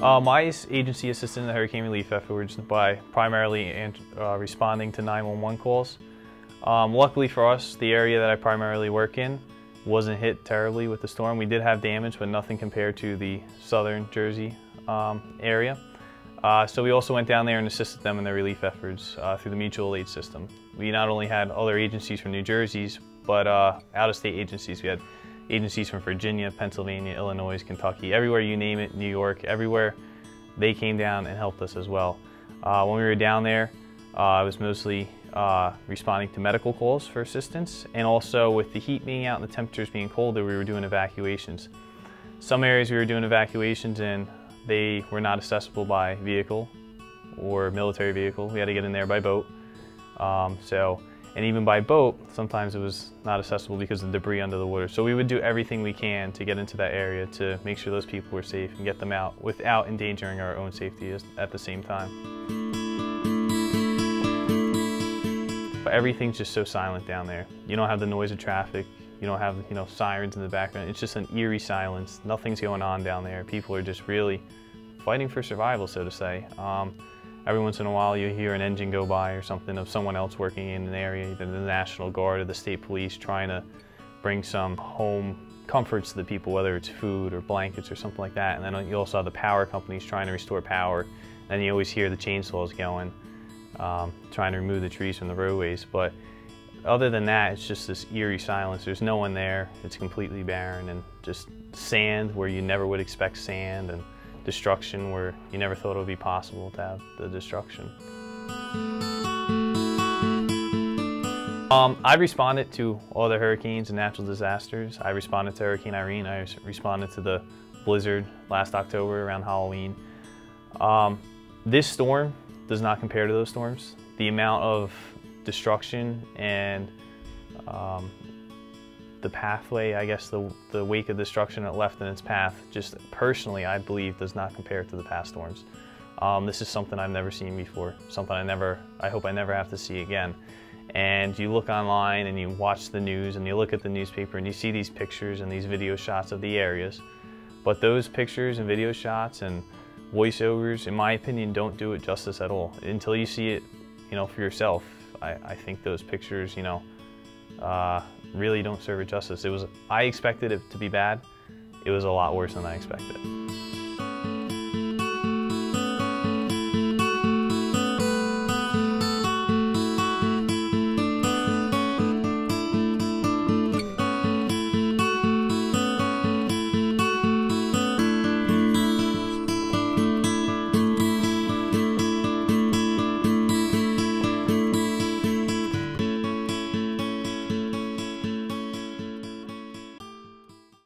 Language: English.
My agency assisted in the hurricane relief efforts by primarily responding to 911 calls. Luckily for us, the area that I primarily work in wasn't hit terribly with the storm. We did have damage, but nothing compared to the southern Jersey area. So we also went down there and assisted them in their relief efforts through the mutual aid system. We not only had other agencies from New Jersey, but out-of-state agencies. We had agencies from Virginia, Pennsylvania, Illinois, Kentucky, everywhere you name it, New York, everywhere. They came down and helped us as well. When we were down there, I was mostly responding to medical calls for assistance, and also with the heat being out and the temperatures being colder, we were doing evacuations. Some areas we were doing evacuations in, they were not accessible by vehicle or military vehicle. We had to get in there by boat. And even by boat, sometimes it was not accessible because of debris under the water. So we would do everything we can to get into that area to make sure those people were safe and get them out without endangering our own safety at the same time. But everything's just so silent down there. You don't have the noise of traffic. You don't have, sirens in the background. It's just an eerie silence. Nothing's going on down there. People are just really fighting for survival, so to say. Every once in a while you hear an engine go by or something of someone else working in an area, either the National Guard or the state police, trying to bring some home comforts to the people, whether it's food or blankets or something like that. And then you also have the power companies trying to restore power. And you always hear the chainsaws going, trying to remove the trees from the roadways. But other than that, it's just this eerie silence. There's no one there. It's completely barren, and just sand where you never would expect sand, and destruction where you never thought it would be possible to have the destruction. I responded to all the hurricanes and natural disasters. I responded to Hurricane Irene. I responded to the blizzard last October around Halloween. This storm does not compare to those storms. The amount of destruction and the pathway, I guess the wake of destruction it left in its path, just personally I believe does not compare to the past storms. This is something I've never seen before, something I hope I never have to see again. And you look online and you watch the news and you look at the newspaper and you see these pictures and these video shots of the areas, but those pictures and video shots and voiceovers, in my opinion, don't do it justice at all. Until you see it, for yourself, I think those pictures, really don't serve it justice. I expected it to be bad. It was a lot worse than I expected.